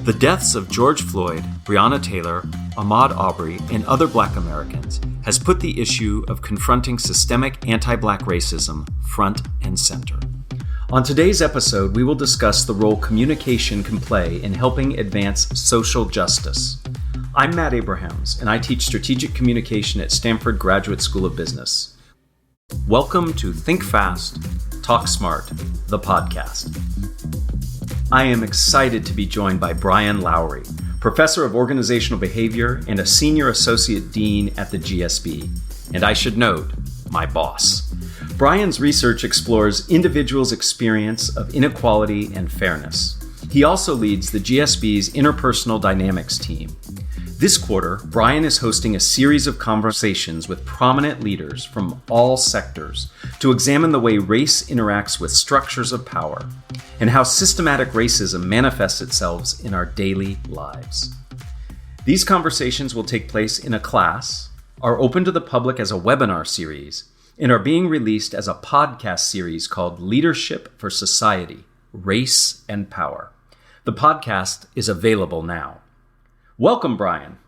The deaths of George Floyd, Breonna Taylor, Ahmaud Arbery, and other Black Americans has put the issue of confronting systemic anti-Black racism front and center. On today's episode, we will discuss the role communication can play in helping advance social justice. I'm Matt Abrahams, and I teach strategic communication at Stanford Graduate School of Business. Welcome to Think Fast, Talk Smart, the podcast. I am excited to be joined by Brian Lowery, Professor of Organizational Behavior and a Senior Associate Dean at the GSB. And I should note, my boss. Brian's research explores individuals' experience of inequality and fairness. He also leads the GSB's Interpersonal Dynamics team. This quarter, Brian is hosting a series of conversations with prominent leaders from all sectors to examine the way race interacts with structures of power and how systematic racism manifests itself in our daily lives. These conversations will take place in a class, are open to the public as a webinar series, and are being released as a podcast series called Leadership for Society, Race and Power. The podcast is available now. Welcome, Brian.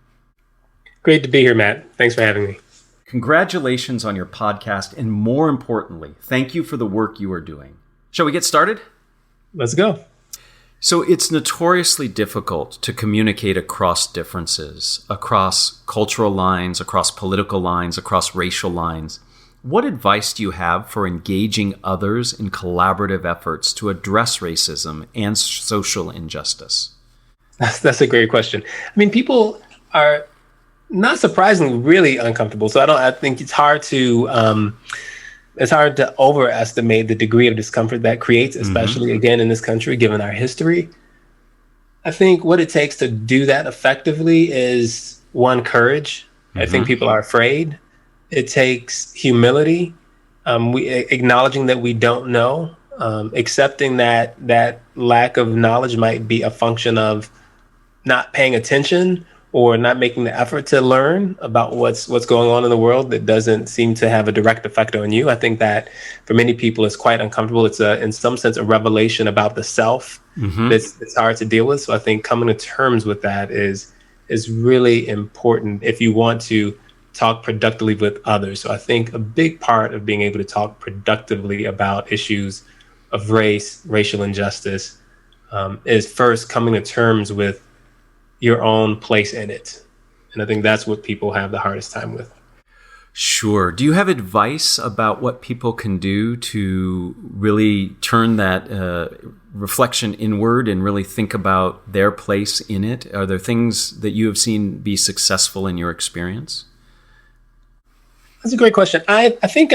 Great to be here, Matt. Thanks for having me. Congratulations on your podcast, and more importantly, thank you for the work you are doing. Shall we get started? Let's go. So it's notoriously difficult to communicate across differences, across cultural lines, across political lines, across racial lines. What advice do you have for engaging others in collaborative efforts to address racism and social injustice? That's a great question. I mean, people are not surprisingly really uncomfortable. So I think it's hard to overestimate the degree of discomfort that creates, especially again in this country, given our history. I think what it takes to do that effectively is one, courage. I think people are afraid. It takes humility, acknowledging that we don't know, accepting that lack of knowledge might be a function of not paying attention or not making the effort to learn about what's going on in the world that doesn't seem to have a direct effect on you. I think that for many people, it's quite uncomfortable. It's in some sense, a revelation about the self that's hard to deal with. So I think coming to terms with that is really important if you want to talk productively with others. So I think a big part of being able to talk productively about issues of race, racial injustice, is first coming to terms with your own place in it. And I think that's what people have the hardest time with. Sure. Do you have advice about what people can do to really turn that reflection inward and really think about their place in it? Are there things that you have seen be successful in your experience? That's a great question. I think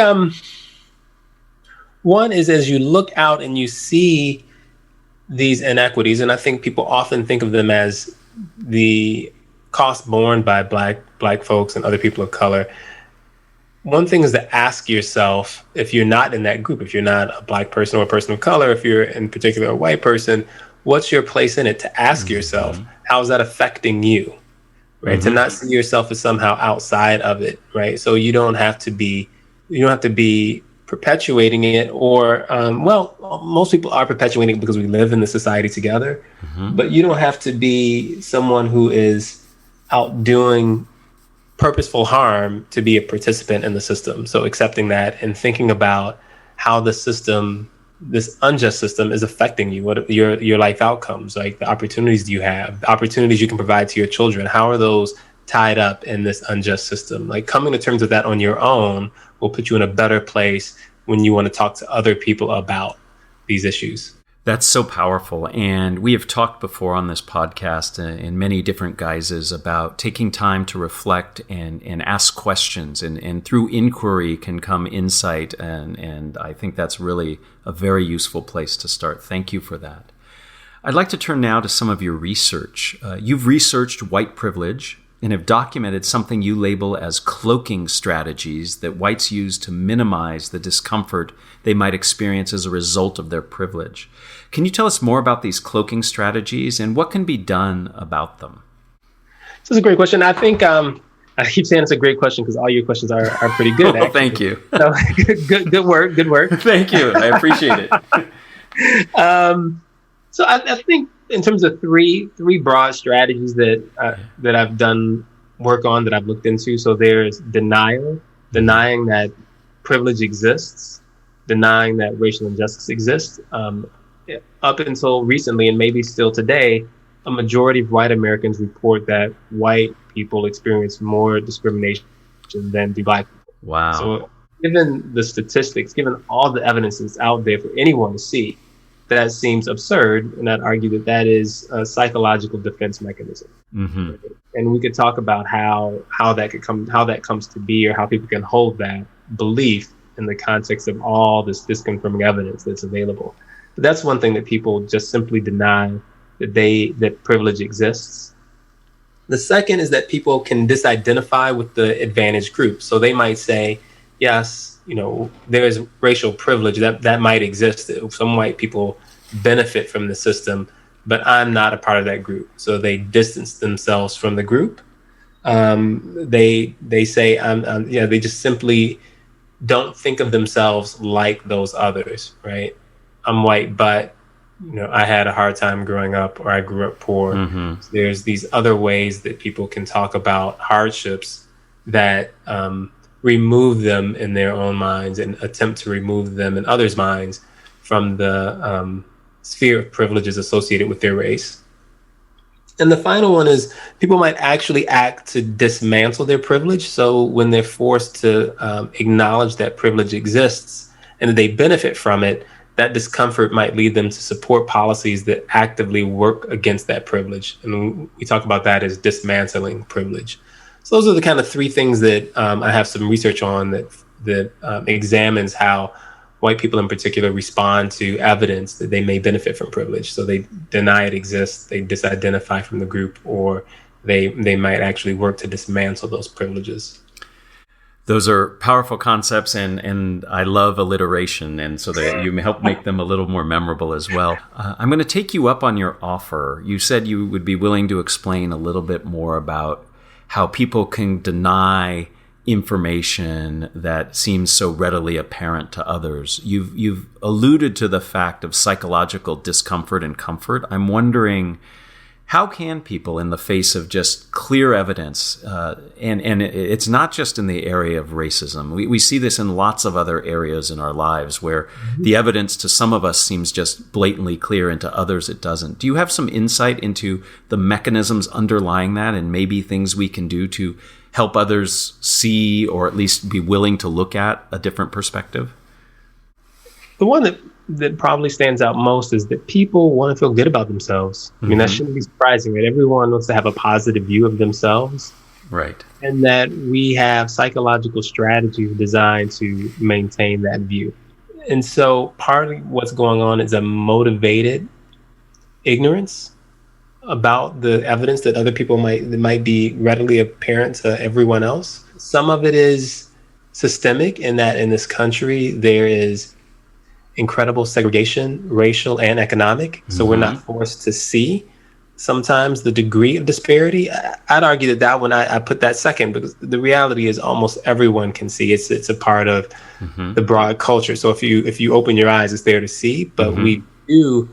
one is as you look out and you see these inequities, and I think people often think of them as the cost borne by black folks and other people of color. One thing is to ask yourself, if you're not in that group, if you're not a black person or a person of color, if you're in particular a white person, what's your place in it? To ask yourself, how is that affecting you? Right? To not see yourself as somehow outside of it, right? So you don't have to be perpetuating it, or most people are perpetuating it because we live in the society together, but you don't have to be someone who is out doing purposeful harm to be a participant in the system. So accepting that and thinking about how the system, this unjust system, is affecting you, what your life outcomes, like the opportunities you have, the opportunities you can provide to your children, how are those tied up in this unjust system? Like coming to terms with that on your own will put you in a better place when you want to talk to other people about these issues. That's so powerful. And we have talked before on this podcast in many different guises about taking time to reflect and ask questions. And through inquiry can come insight. And I think that's really a very useful place to start. Thank you for that. I'd like to turn now to some of your research. You've researched white privilege and have documented something you label as cloaking strategies that whites use to minimize the discomfort they might experience as a result of their privilege. Can you tell us more about these cloaking strategies and what can be done about them? This is a great question. I think I keep saying it's a great question because all your questions are pretty good. Oh, thank you. So, good work. Thank you. I appreciate it. So I think in terms of three broad strategies that I've done work on, that I've looked into. So there's denial, denying that privilege exists, denying that racial injustice exists. Up until recently, and maybe still today, a majority of white Americans report that white people experience more discrimination than do black people. Wow. So given the statistics, given all the evidence that's out there for anyone to see, that seems absurd, and I'd argue that that is a psychological defense mechanism. Mm-hmm. And we could talk about how that comes to be, or how people can hold that belief in the context of all this disconfirming evidence that's available. But that's one thing that people just simply deny, that privilege exists. The second is that people can disidentify with the advantaged group. So they might say, yes, there is racial privilege that might exist. Some white people benefit from the system, but I'm not a part of that group. So they distance themselves from the group. They say, they just simply don't think of themselves like those others, right? I'm white, but I had a hard time growing up, or I grew up poor. Mm-hmm. So there's these other ways that people can talk about hardships that remove them in their own minds, and attempt to remove them in others' minds from the sphere of privileges associated with their race. And the final one is people might actually act to dismantle their privilege. So when they're forced to acknowledge that privilege exists and that they benefit from it, that discomfort might lead them to support policies that actively work against that privilege. And we talk about that as dismantling privilege. So those are the kind of three things that I have some research on that examines how white people in particular respond to evidence that they may benefit from privilege. So they deny it exists, they disidentify from the group, or they might actually work to dismantle those privileges. Those are powerful concepts, and I love alliteration, and so that you help make them a little more memorable as well. I'm going to take you up on your offer. You said you would be willing to explain a little bit more about how people can deny information that seems so readily apparent to others. You've alluded to the fact of psychological discomfort and comfort. I'm wondering, how can people, in the face of just clear evidence, and it's not just in the area of racism, we see this in lots of other areas in our lives where the evidence to some of us seems just blatantly clear and to others it doesn't. Do you have some insight into the mechanisms underlying that, and maybe things we can do to help others see, or at least be willing to look at, a different perspective? The one that probably stands out most is that people want to feel good about themselves. I mean, that shouldn't be surprising, right? Everyone wants to have a positive view of themselves. Right. And that we have psychological strategies designed to maintain that view. And so part of what's going on is a motivated ignorance about the evidence that other people might be readily apparent to everyone else. Some of it is systemic, in that in this country there is incredible segregation, racial and economic. So we're not forced to see sometimes the degree of disparity. I'd argue that one, I put that second, because the reality is almost everyone can see. It's a part of the broad culture. So if you open your eyes, it's there to see. But we do,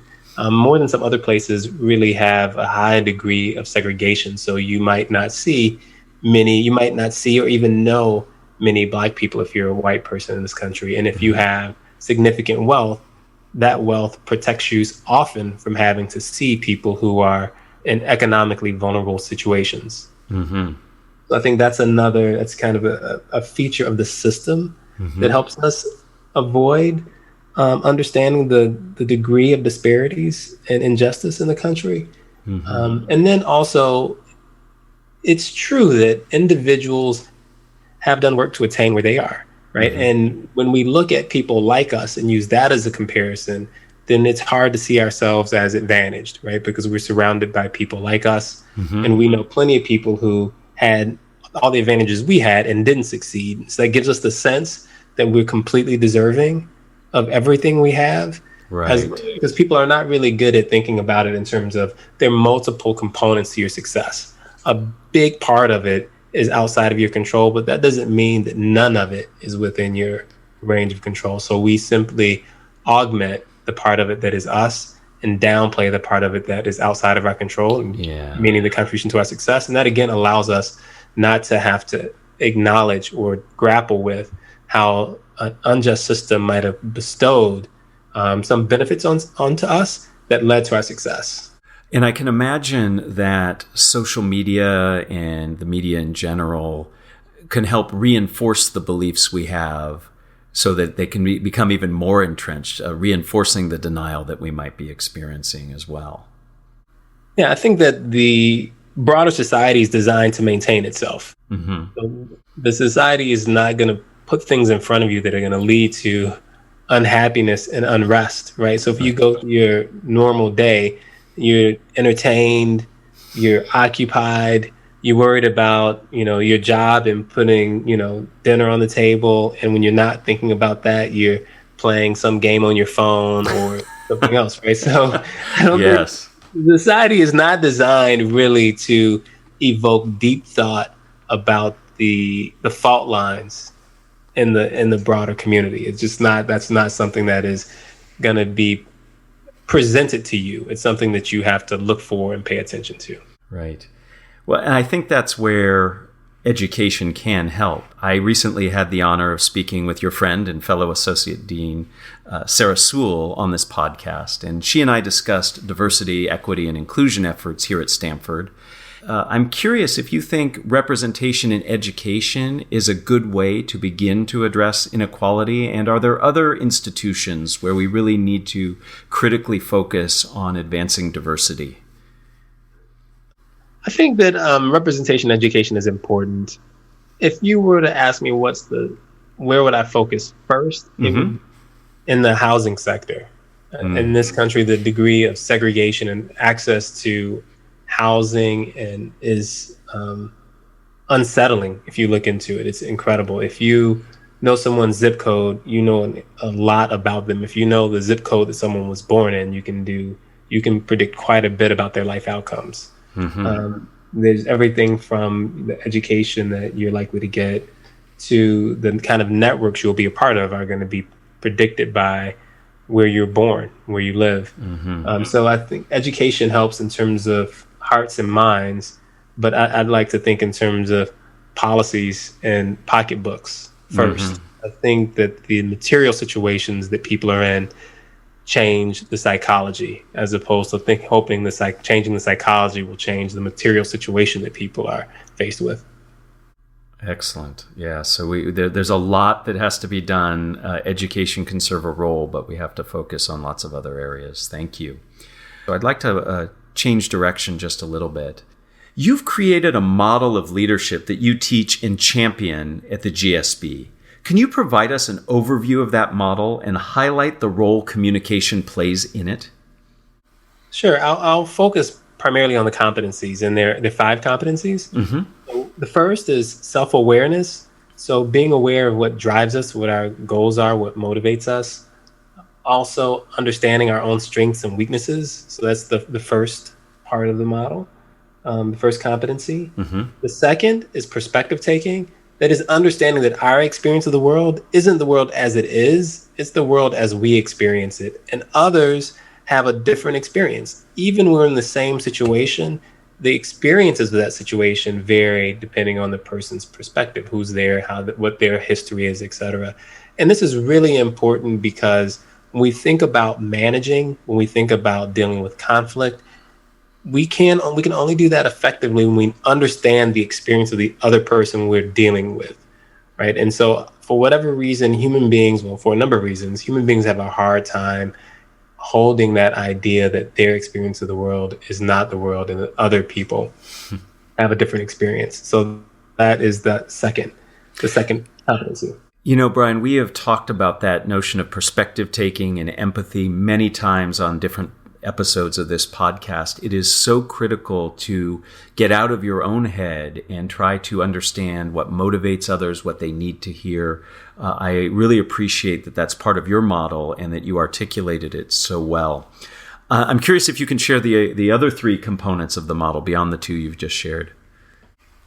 more than some other places, really have a high degree of segregation. So you might not see or even know many Black people if you're a white person in this country. And if you have significant wealth, that wealth protects you often from having to see people who are in economically vulnerable situations. So I think that's kind of a feature of the system that helps us avoid understanding the degree of disparities and injustice in the country. And then also, it's true that individuals have done work to attain where they are. Right. And when we look at people like us and use that as a comparison, then it's hard to see ourselves as advantaged, right? Because we're surrounded by people like us. And we know plenty of people who had all the advantages we had and didn't succeed. So that gives us the sense that we're completely deserving of everything we have. Right. Because people are not really good at thinking about it in terms of there are multiple components to your success. A big part of it is outside of your control, but that doesn't mean that none of it is within your range of control. So we simply augment the part of it that is us and downplay the part of it that is outside of our control, and meaning the contribution to our success. And that, again, allows us not to have to acknowledge or grapple with how an unjust system might have bestowed some benefits onto us that led to our success. And I can imagine that social media and the media in general can help reinforce the beliefs we have so that they can become even more entrenched, reinforcing the denial that we might be experiencing as well. Yeah, I think that the broader society is designed to maintain itself. Mm-hmm. So the society is not going to put things in front of you that are going to lead to unhappiness and unrest, right? So if you go through your normal day, you're entertained, you're occupied, you're worried about, your job and putting, dinner on the table. And when you're not thinking about that, you're playing some game on your phone or something else, right? So I don't think society is not designed really to evoke deep thought about the fault lines in the broader community. It's just that's not something that is going to be presented to you. It's something that you have to look for and pay attention to. Right. Well, and I think that's where education can help. I recently had the honor of speaking with your friend and fellow Associate Dean, Sarah Sewell, on this podcast, and she and I discussed diversity, equity, and inclusion efforts here at Stanford. I'm curious if you think representation in education is a good way to begin to address inequality, and are there other institutions where we really need to critically focus on advancing diversity? I think that representation education is important. If you were to ask me where would I focus first, it would in the housing sector. In this country, the degree of segregation and access to housing and is unsettling. If you look into it, it's incredible. If you know someone's zip code, you know a lot about them. If you know the zip code that someone was born in, you can predict quite a bit about their life outcomes. There's everything from the education that you're likely to get to the kind of networks you'll be a part of are going to be predicted by where you're born, where you live. So I think education helps in terms of hearts and minds, but I'd like to think in terms of policies and pocketbooks first. I think that the material situations that people are in change the psychology, as opposed to hoping changing the psychology will change the material situation that people are faced with. Excellent. Yeah. So there's a lot that has to be done. Education can serve a role, but we have to focus on lots of other areas. Thank you. So I'd like to change direction just a little bit. You've created a model of leadership that you teach and champion at the GSB. Can you provide us an overview of that model and highlight the role communication plays in it? Sure. I'll focus primarily on the competencies, and there are 5 competencies. So the first is self-awareness. So being aware of what drives us, what our goals are, what motivates us. Also understanding our own strengths and weaknesses. So that's the first part of the model, the first competency. The second is perspective taking. That is understanding that our experience of the world isn't the world as it is, it's the world as we experience it. And others have a different experience. Even when we're in the same situation, the experiences of that situation vary depending on the person's perspective, who's there, what their history is, etc. And this is really important because when we think about managing, when we think about dealing with conflict, we can only do that effectively when we understand the experience of the other person we're dealing with, right? And so for whatever reason, for a number of reasons, human beings have a hard time holding that idea that their experience of the world is not the world and that other people have a different experience. So that is the second competency. Brian, we have talked about that notion of perspective taking and empathy many times on different episodes of this podcast. It is so critical to get out of your own head and try to understand what motivates others, what they need to hear. I really appreciate that that's part of your model and that you articulated it so well. I'm curious if you can share the other 3 components of the model beyond the 2 you've just shared.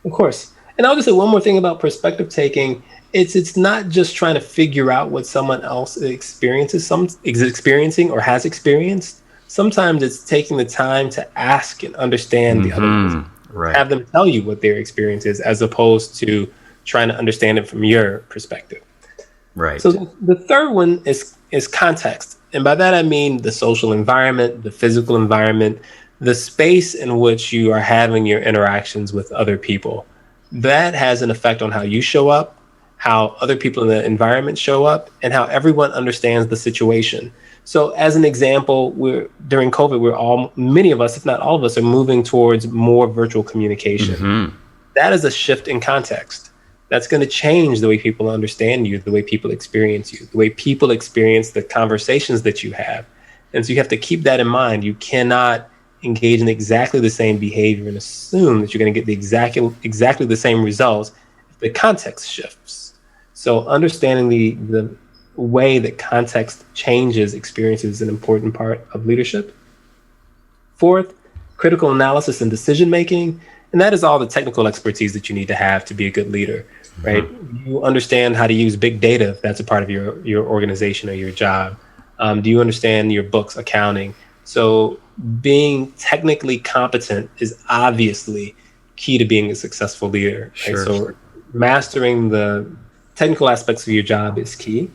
Of course. And I'll just say one more thing about perspective taking. It's not just trying to figure out what someone else is experiencing or has experienced, sometimes it's taking the time to ask and understand the other person, Right. have them tell you what their experience is, as opposed to trying to understand it from your perspective. Right. So the third one is context. And by that, I mean the social environment, the physical environment, the space in which you are having your interactions with other people. That has an effect on how you show up, how other people in the environment show up, and how everyone understands the situation. So as an example, during COVID, many of us, if not all of us, are moving towards more virtual communication. That is a shift in context. That's going to change the way people understand you, the way people experience you, the way people experience the conversations that you have. And so you have to keep that in mind. You cannot engage in exactly the same behavior and assume that you're going to get the exactly the same results if the context shifts. So understanding the way that context changes experiences is an important part of leadership. Fourth, critical analysis and decision making. And that is all the technical expertise that you need to have to be a good leader, right? You understand how to use big data if that's a part of your organization or your job. Do you understand your books, accounting? So being technically competent is obviously key to being a successful leader. Right? Sure. So mastering the technical aspects of your job is key.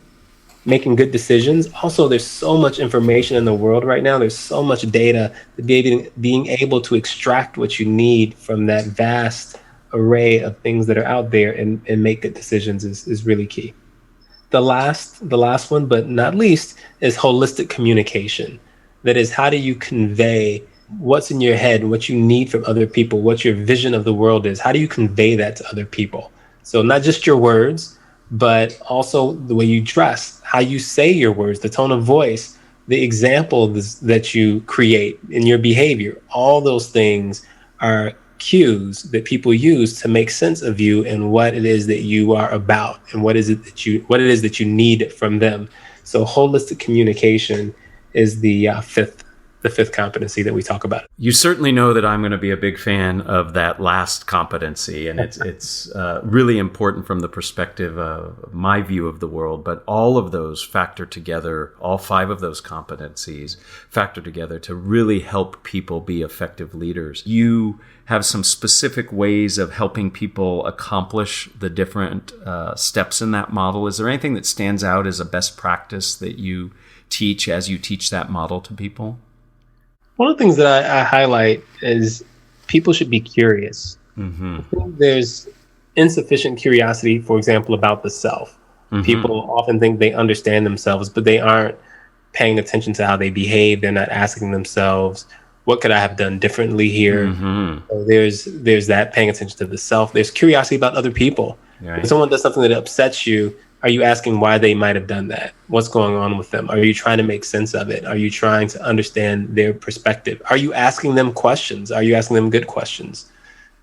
Making good decisions. Also, there's so much information in the world right now. There's so much data that being able to extract what you need from that vast array of things that are out there and make good decisions is really key. The last one, but not least, is holistic communication. That is, how do you convey what's in your head, what you need from other people, what your vision of the world is? How do you convey that to other people? So not just your words, but also the way you dress, how you say your words, the tone of voice, the examples that you create in your behavior. All those things are cues that people use to make sense of you and what it is that you are about and what it is that you need from them. So holistic communication is the fifth competency that we talk about. You certainly know that I'm going to be a big fan of that last competency, and it's really important from the perspective of my view of the world. But all of those factor together, all 5 of those competencies factor together to really help people be effective leaders. You have some specific ways of helping people accomplish the different steps in that model. Is there anything that stands out as a best practice that you teach as you teach that model to people? One of the things that I highlight is people should be curious. I think there's insufficient curiosity, for example, about the self. People often think they understand themselves, but they aren't paying attention to how they behave. They're not asking themselves, what could I have done differently here? So there's that, paying attention to the self. There's curiosity about other people. Right. When someone does something that upsets you, are you asking why they might have done that? What's going on with them? Are you trying to make sense of it? Are you trying to understand their perspective? Are you asking them questions? Are you asking them good questions?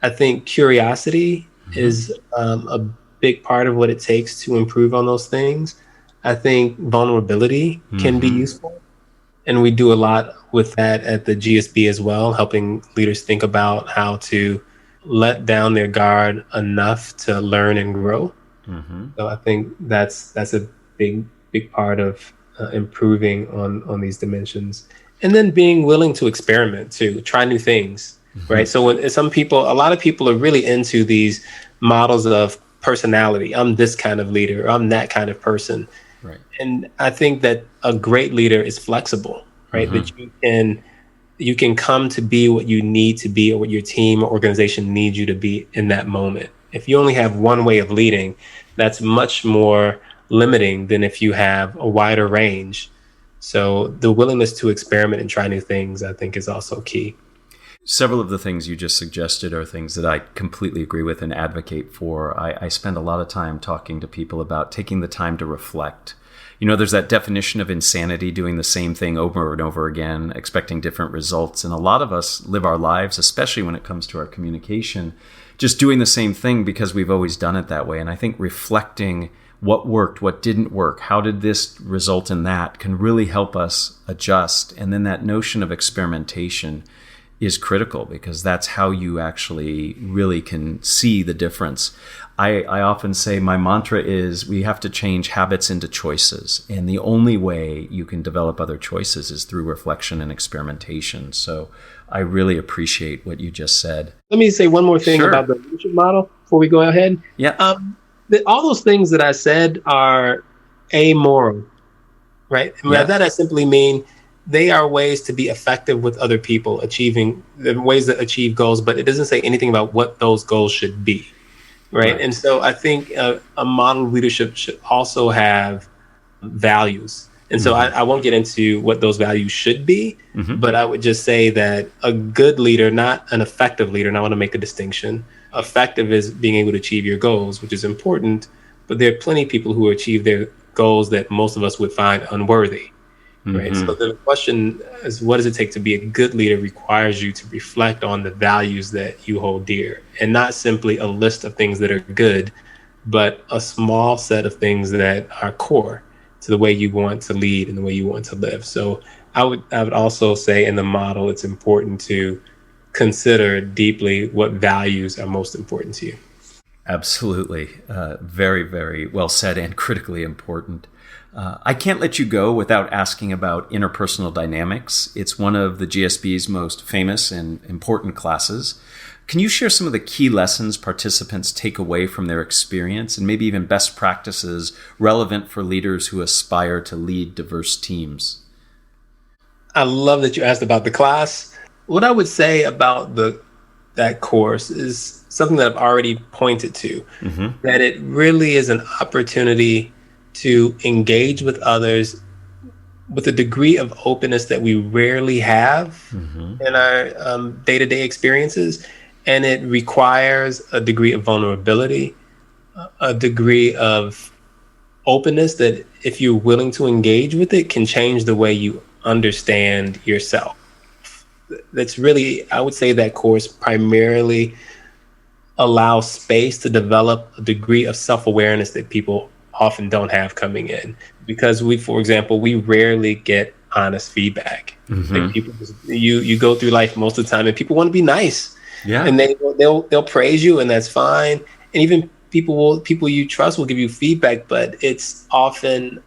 I think curiosity is a big part of what it takes to improve on those things. I think vulnerability can be useful. And we do a lot with that at the GSB as well, helping leaders think about how to let down their guard enough to learn and grow. So I think that's a big part of improving on these dimensions, and then being willing to experiment, to try new things, right? So when a lot of people are really into these models of personality. I'm this kind of leader, or I'm that kind of person, right? And I think that a great leader is flexible, right? That you can come to be what you need to be, or what your team or organization needs you to be in that moment. If you only have one way of leading, that's much more limiting than if you have a wider range. So the willingness to experiment and try new things, I think, is also key. Several of the things you just suggested are things that I completely agree with and advocate for. I spend a lot of time talking to people about taking the time to reflect. You know, there's that definition of insanity, doing the same thing over and over again, expecting different results. And a lot of us live our lives, especially when it comes to our communication, just doing the same thing because we've always done it that way. And I think reflecting what worked, what didn't work, how did this result in that, can really help us adjust. And then that notion of experimentation is critical, because that's how you actually really can see the difference. I often say my mantra is we have to change habits into choices. And the only way you can develop other choices is through reflection and experimentation. So I really appreciate what you just said. Let me say one more thing Sure. about the leadership model before we go ahead. Yeah. All those things that I said are amoral, right? And by that I simply mean they are ways to be effective with other people, achieving the ways that achieve goals, but it doesn't say anything about what those goals should be. Right. And so I think a model of leadership should also have values. And so I won't get into what those values should be, but I would just say that a good leader, not an effective leader, and I want to make a distinction. Effective is being able to achieve your goals, which is important, but there are plenty of people who achieve their goals that most of us would find unworthy. Right. So the question is, what does it take to be a good leader requires you to reflect on the values that you hold dear, and not simply a list of things that are good, but a small set of things that are core to the way you want to lead and the way you want to live. So I would also say in the model, it's important to consider deeply what values are most important to you. Absolutely. Very, very well said, and critically important. I can't let you go without asking about interpersonal dynamics. It's one of the GSB's most famous and important classes. Can you share some of the key lessons participants take away from their experience, and maybe even best practices relevant for leaders who aspire to lead diverse teams? I love that you asked about the class. What I would say about that course is something that I've already pointed to, that it really is an opportunity to engage with others with a degree of openness that we rarely have in our day-to-day experiences. And it requires a degree of vulnerability, a degree of openness that, if you're willing to engage with it, can change the way you understand yourself. That's really, I would say that course primarily allows space to develop a degree of self-awareness that people often don't have coming in, because for example, we rarely get honest feedback. Like people, you go through life most of the time, and people want to be nice, and they'll praise you, and that's fine. And even people you trust will give you feedback, but it's often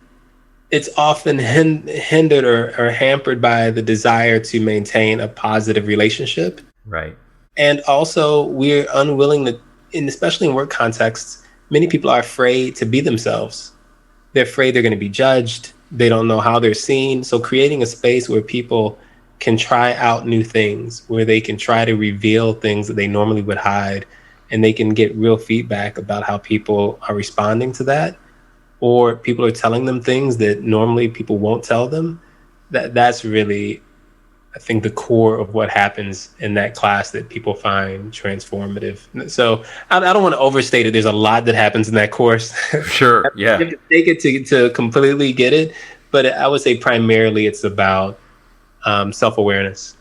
hindered or hampered by the desire to maintain a positive relationship. Right. And also, we're unwilling to, and especially in work contexts, many people are afraid to be themselves. They're afraid they're going to be judged. They don't know how they're seen. So creating a space where people can try out new things, where they can try to reveal things that they normally would hide, and they can get real feedback about how people are responding to that, or people are telling them things that normally people won't tell them. That's really, I think, the core of what happens in that class that people find transformative. So I don't want to overstate it. There's a lot that happens in that course. Sure. Yeah. You have to take it to completely get it. But I would say primarily it's about self-awareness.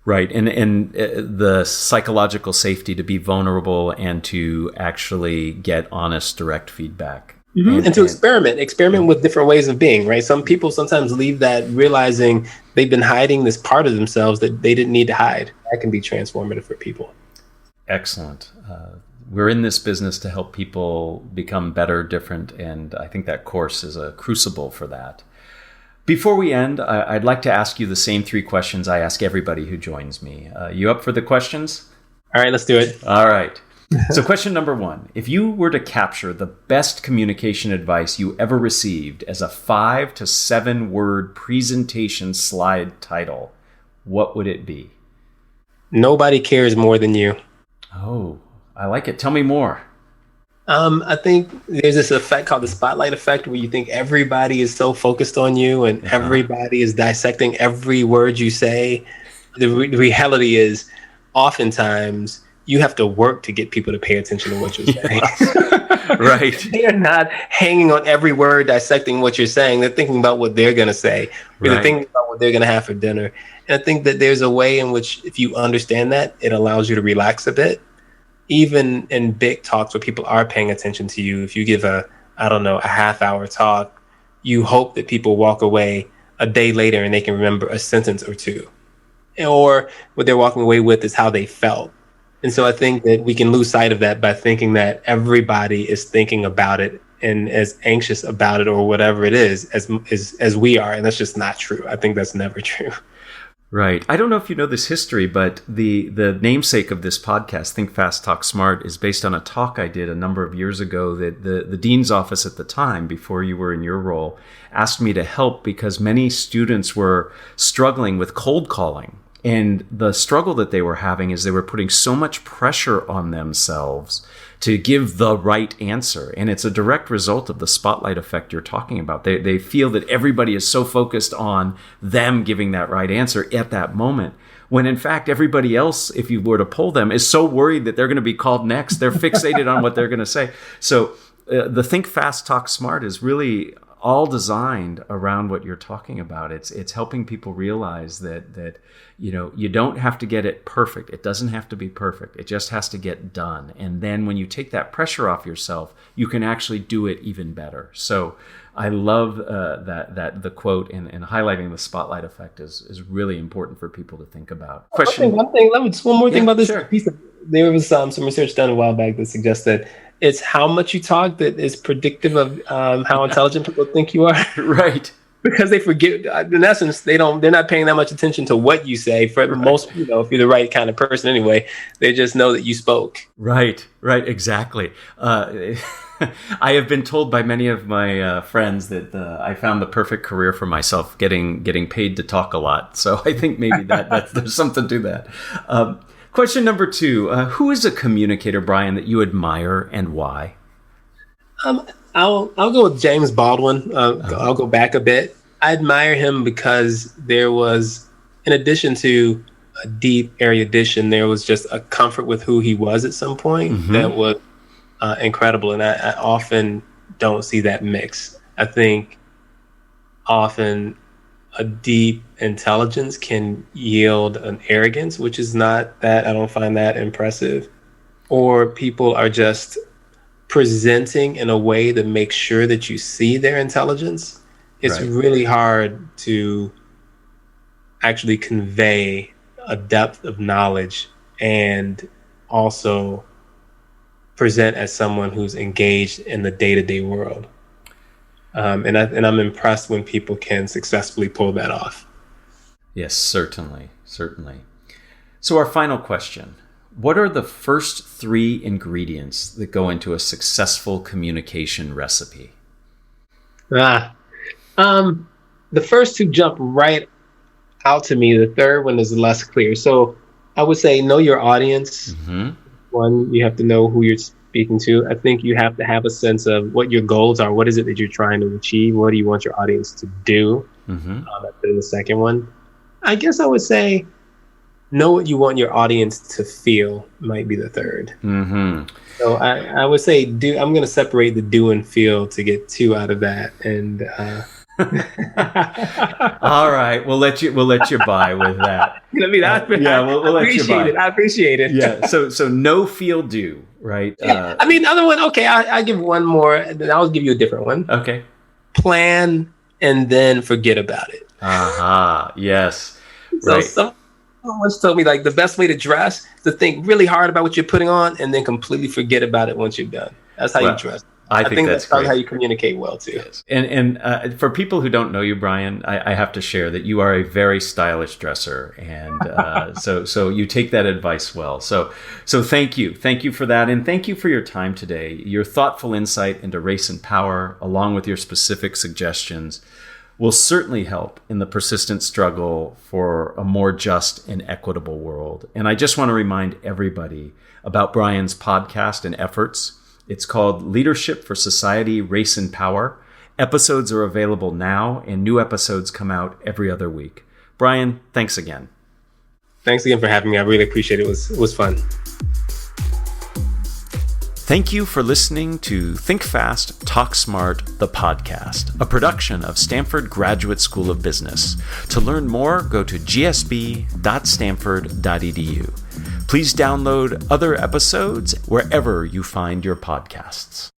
Right. And the psychological safety to be vulnerable and to actually get honest, direct feedback. And to experiment with different ways of being, right? Some people sometimes leave that realizing they've been hiding this part of themselves that they didn't need to hide. That can be transformative for people. Excellent. We're in this business to help people become better, different, and I think that course is a crucible for that. Before we end, I'd like to ask you the same 3 questions I ask everybody who joins me. You up for the questions? All right, let's do it. All right. So question number 1, if you were to capture the best communication advice you ever received as a 5 to 7 word presentation slide title, what would it be? Nobody cares more than you. Oh, I like it. Tell me more. I think there's this effect called the spotlight effect, where you think everybody is so focused on you and everybody is dissecting every word you say. The reality is, oftentimes, you have to work to get people to pay attention to what you're saying. Right. They're not hanging on every word, dissecting what you're saying. They're thinking about what they're going to say. Or they're thinking about what they're going to have for dinner. And I think that there's a way in which, if you understand that, it allows you to relax a bit. Even in big talks where people are paying attention to you, if you give a half-hour talk, you hope that people walk away a day later and they can remember a sentence or two. or what they're walking away with is how they felt. And so I think that we can lose sight of that by thinking that everybody is thinking about it and as anxious about it or whatever it is as we are. And that's just not true. I think that's never true. Right. I don't know if you know this history, but the namesake of this podcast, Think Fast, Talk Smart, is based on a talk I did a number of years ago that the dean's office at the time, before you were in your role, asked me to help because many students were struggling with cold calling. And the struggle that they were having is they were putting so much pressure on themselves to give the right answer. And it's a direct result of the spotlight effect you're talking about. They feel that everybody is so focused on them giving that right answer at that moment, when in fact, everybody else, if you were to poll them, is so worried that they're going to be called next. They're fixated on what they're going to say. So the Think Fast, Talk Smart is really all designed around what you're talking about. It's helping people realize that you don't have to get it perfect. It doesn't have to be perfect. It just has to get done. And then when you take that pressure off yourself, you can actually do it even better. So I love that the quote and highlighting the spotlight effect is really important for people to think about. One more thing about this piece. There was some research done a while back that suggests that it's how much you talk that is predictive of how intelligent people think you are. Right. Because they forget, in essence, they're not paying that much attention to what you say. For most, if you're the right kind of person anyway, they just know that you spoke. Right, exactly. I have been told by many of my friends that I found the perfect career for myself, getting paid to talk a lot. So I think maybe there's something to that. Question number 2, who is a communicator, Brian, that you admire and why? I'll go with James Baldwin. I'll go back a bit. I admire him because there was, in addition to a deep erudition, there was just a comfort with who he was at some point that was incredible. And I often don't see that mix. I think often a deep intelligence can yield an arrogance, which is not that, I don't find that impressive. Or people are just presenting in a way that makes sure that you see their intelligence. It's really hard to actually convey a depth of knowledge and also present as someone who's engaged in the day-to-day world. And I'm impressed when people can successfully pull that off. Yes, certainly. So our final question. What are the first 3 ingredients that go into a successful communication recipe? The first 2 jump right out to me. The third one is less clear. So I would say know your audience. One, you have to know who you're speaking to. I think you have to have a sense of what your goals are. What is it that you're trying to achieve? What do you want your audience to do? That's the second one. I guess I would say know what you want your audience to feel might be the third. So I would say I'm going to separate the do and feel to get 2 out of that. And all right, we'll let you buy with that. We'll let you buy. I appreciate it. Yeah. So no, feel, do. Right. Other one. Okay, I give one more. Then I'll give you a different one. Okay. Plan and then forget about it. Yes. So someone once told me the best way to dress is to think really hard about what you're putting on and then completely forget about it once you're done. That's how you dress. I think that's probably how you communicate well too. Yes. And for people who don't know you, Brian, I have to share that you are a very stylish dresser, and so you take that advice well. So thank you for that, and thank you for your time today. Your thoughtful insight into race and power, along with your specific suggestions, will certainly help in the persistent struggle for a more just and equitable world. And I just want to remind everybody about Brian's podcast and efforts. It's called Leadership for Society, Race and Power. Episodes are available now, and new episodes come out every other week. Brian, thanks again. Thanks again for having me. I really appreciate it. It was fun. Thank you for listening to Think Fast, Talk Smart, the podcast, a production of Stanford Graduate School of Business. To learn more, go to gsb.stanford.edu. Please download other episodes wherever you find your podcasts.